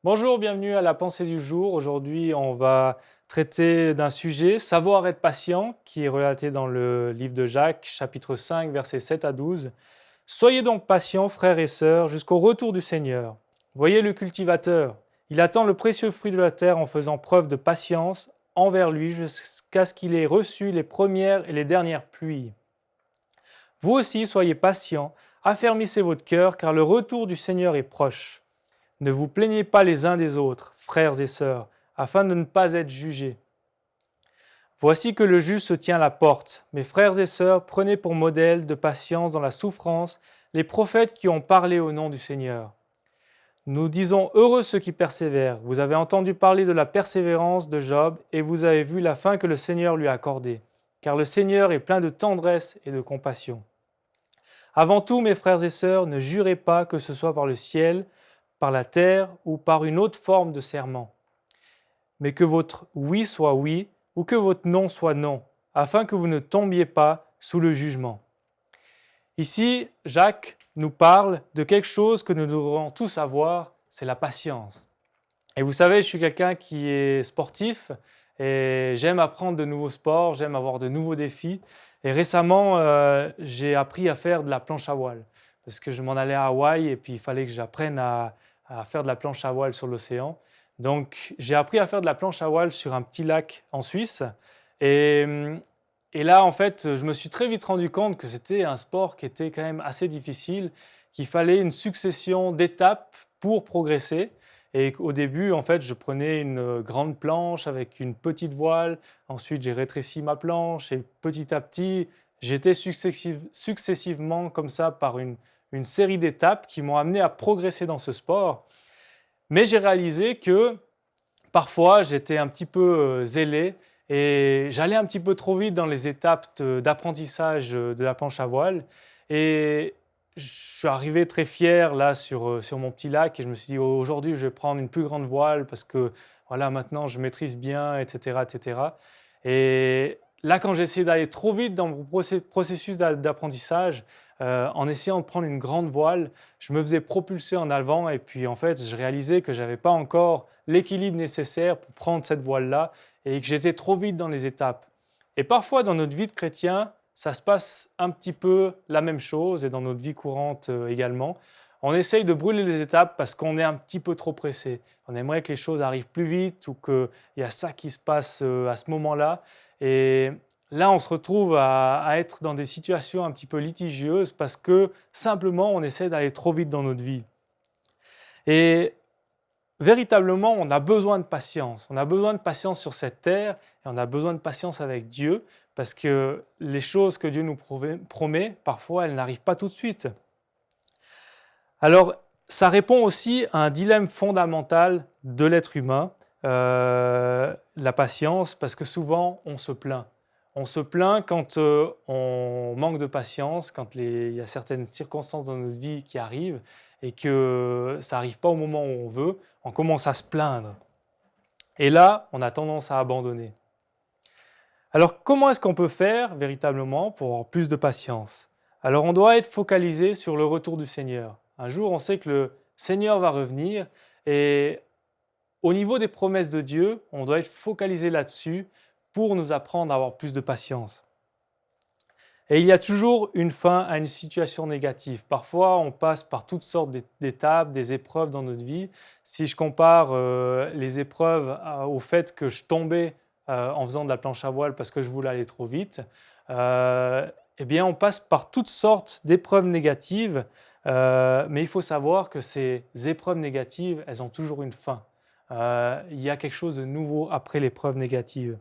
Bonjour, bienvenue à la pensée du jour. Aujourd'hui, on va traiter d'un sujet, savoir être patient, qui est relaté dans le livre de Jacques, chapitre 5, versets 7 à 12. Soyez donc patients, frères et sœurs, jusqu'au retour du Seigneur. Voyez le cultivateur. Il attend le précieux fruit de la terre en faisant preuve de patience envers lui jusqu'à ce qu'il ait reçu les premières et les dernières pluies. Vous aussi, soyez patients, affermissez votre cœur, car le retour du Seigneur est proche. Ne vous plaignez pas les uns des autres, frères et sœurs, afin de ne pas être jugés. Voici que le juge se tient à la porte. Mes frères et sœurs, prenez pour modèle de patience dans la souffrance les prophètes qui ont parlé au nom du Seigneur. Nous disons heureux ceux qui persévèrent. Vous avez entendu parler de la persévérance de Job et vous avez vu la fin que le Seigneur lui a accordée. Car le Seigneur est plein de tendresse et de compassion. Avant tout, mes frères et sœurs, ne jurez pas que ce soit par le ciel, par la terre ou par une autre forme de serment, mais que votre oui soit oui ou que votre non soit non, afin que vous ne tombiez pas sous le jugement. Ici, Jacques nous parle de quelque chose que nous devrons tous avoir, c'est la patience. Et vous savez, je suis quelqu'un qui est sportif et j'aime apprendre de nouveaux sports, j'aime avoir de nouveaux défis. Et récemment, j'ai appris à faire de la planche à voile parce que je m'en allais à Hawaï et puis il fallait que j'apprenne à faire de la planche à voile sur l'océan. Donc, j'ai appris à faire de la planche à voile sur un petit lac en Suisse. Et, et là, en fait, je me suis très vite rendu compte que c'était un sport qui était quand même assez difficile, qu'il fallait une succession d'étapes pour progresser. Et au début, en fait, je prenais une grande planche avec une petite voile. Ensuite, j'ai rétréci ma planche et petit à petit, j'étais successivement comme ça par une série d'étapes qui m'ont amené à progresser dans ce sport. Mais j'ai réalisé que parfois, j'étais un petit peu zélé et j'allais un petit peu trop vite dans les étapes d'apprentissage de la planche à voile. Et je suis arrivé très fier là sur mon petit lac et je me suis dit aujourd'hui je vais prendre une plus grande voile parce que voilà maintenant je maîtrise bien, etc. etc. Et là quand j'ai essayé d'aller trop vite dans mon processus d'apprentissage, en essayant de prendre une grande voile, je me faisais propulser en avant et puis en fait je réalisais que je n'avais pas encore l'équilibre nécessaire pour prendre cette voile-là et que j'étais trop vite dans les étapes. Et parfois dans notre vie de chrétien, ça se passe un petit peu la même chose et dans notre vie courante également. On essaye de brûler les étapes parce qu'on est un petit peu trop pressé. On aimerait que les choses arrivent plus vite ou qu'il y a ça qui se passe à ce moment-là. Et là, on se retrouve à être dans des situations un petit peu litigieuses parce que simplement on essaie d'aller trop vite dans notre vie. Et véritablement, on a besoin de patience. On a besoin de patience sur cette terre et on a besoin de patience avec Dieu parce que les choses que Dieu nous promet, parfois, elles n'arrivent pas tout de suite. Alors, ça répond aussi à un dilemme fondamental de l'être humain, la patience, parce que souvent, on se plaint. On se plaint quand on manque de patience, quand il y a certaines circonstances dans notre vie qui arrivent et que ça n'arrive pas au moment où on veut, on commence à se plaindre. Et là, on a tendance à abandonner. Alors, comment est-ce qu'on peut faire véritablement pour avoir plus de patience? Alors, on doit être focalisé sur le retour du Seigneur. Un jour, on sait que le Seigneur va revenir et au niveau des promesses de Dieu, on doit être focalisé là-dessus pour nous apprendre à avoir plus de patience. Et il y a toujours une fin à une situation négative. Parfois, on passe par toutes sortes d'étapes, des épreuves dans notre vie. Si je compare les épreuves au fait que je tombais en faisant de la planche à voile parce que je voulais aller trop vite, euh, eh bien, on passe par toutes sortes d'épreuves négatives. Mais il faut savoir que ces épreuves négatives, elles ont toujours une fin. Il y a quelque chose de nouveau après l'épreuve négative.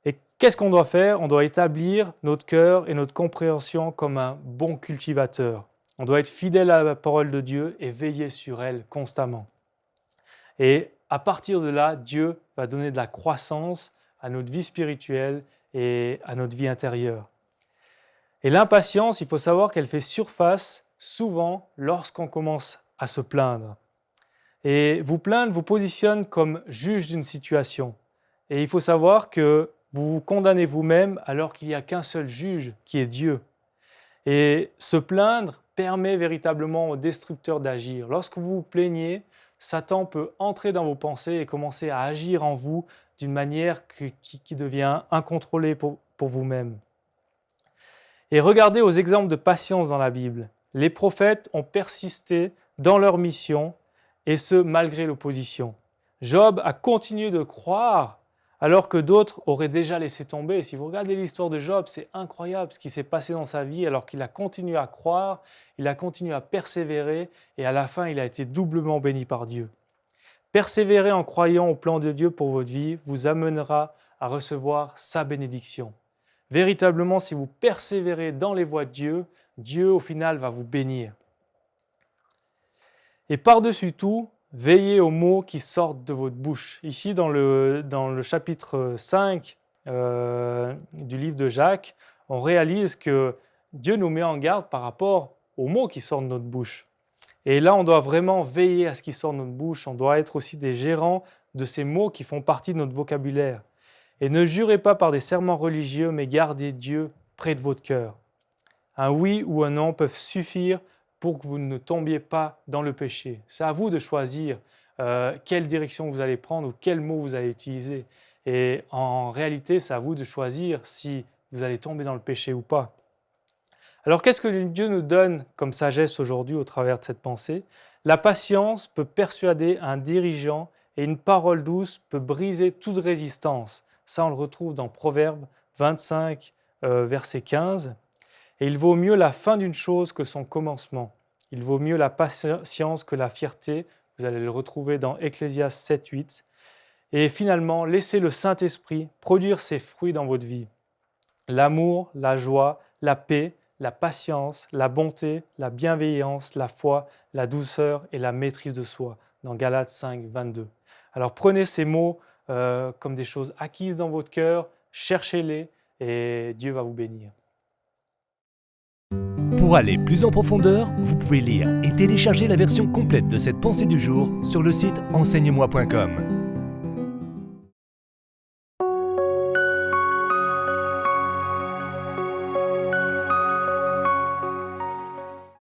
Et qu'est-ce qu'on doit faire? On doit établir notre cœur et notre compréhension comme un bon cultivateur. On doit être fidèle à la parole de Dieu et veiller sur elle constamment. Et à partir de là, Dieu va donner de la croissance à notre vie spirituelle et à notre vie intérieure. Et l'impatience, il faut savoir qu'elle fait surface souvent lorsqu'on commence à se plaindre. Et vous plaindre vous positionne comme juge d'une situation. Et il faut savoir que vous vous condamnez vous-même alors qu'il n'y a qu'un seul juge, qui est Dieu. Et se plaindre permet véritablement au destructeur d'agir. Lorsque vous vous plaignez, Satan peut entrer dans vos pensées et commencer à agir en vous d'une manière qui devient incontrôlée pour vous-même. Et regardez aux exemples de patience dans la Bible. Les prophètes ont persisté dans leur mission, et ce, malgré l'opposition. Job a continué de croire alors que d'autres auraient déjà laissé tomber. Si vous regardez l'histoire de Job, c'est incroyable ce qui s'est passé dans sa vie alors qu'il a continué à croire, il a continué à persévérer et à la fin, il a été doublement béni par Dieu. Persévérer en croyant au plan de Dieu pour votre vie vous amènera à recevoir sa bénédiction. Véritablement, si vous persévérez dans les voies de Dieu, Dieu au final va vous bénir. Et par-dessus tout, veillez aux mots qui sortent de votre bouche. Ici, dans le chapitre 5 du livre de Jacques, on réalise que Dieu nous met en garde par rapport aux mots qui sortent de notre bouche. Et là, on doit vraiment veiller à ce qui sort de notre bouche. On doit être aussi des gérants de ces mots qui font partie de notre vocabulaire. Et ne jurez pas par des serments religieux, mais gardez Dieu près de votre cœur. Un oui ou un non peuvent suffire pour que vous ne tombiez pas dans le péché. C'est à vous de choisir quelle direction vous allez prendre ou quel mot vous allez utiliser. Et en réalité, c'est à vous de choisir si vous allez tomber dans le péché ou pas. Alors qu'est-ce que Dieu nous donne comme sagesse aujourd'hui au travers de cette pensée? La patience peut persuader un dirigeant et une parole douce peut briser toute résistance. Ça, on le retrouve dans Proverbes 25, verset 15. Et il vaut mieux la fin d'une chose que son commencement. Il vaut mieux la patience que la fierté. Vous allez le retrouver dans Ecclésiaste 7, 8. Et finalement, laissez le Saint-Esprit produire ses fruits dans votre vie. L'amour, la joie, la paix, la patience, la bonté, la bienveillance, la foi, la douceur et la maîtrise de soi, dans Galates 5, 22. Alors prenez ces mots comme des choses acquises dans votre cœur, cherchez-les et Dieu va vous bénir. Pour aller plus en profondeur, vous pouvez lire et télécharger la version complète de cette pensée du jour sur le site enseigne-moi.com.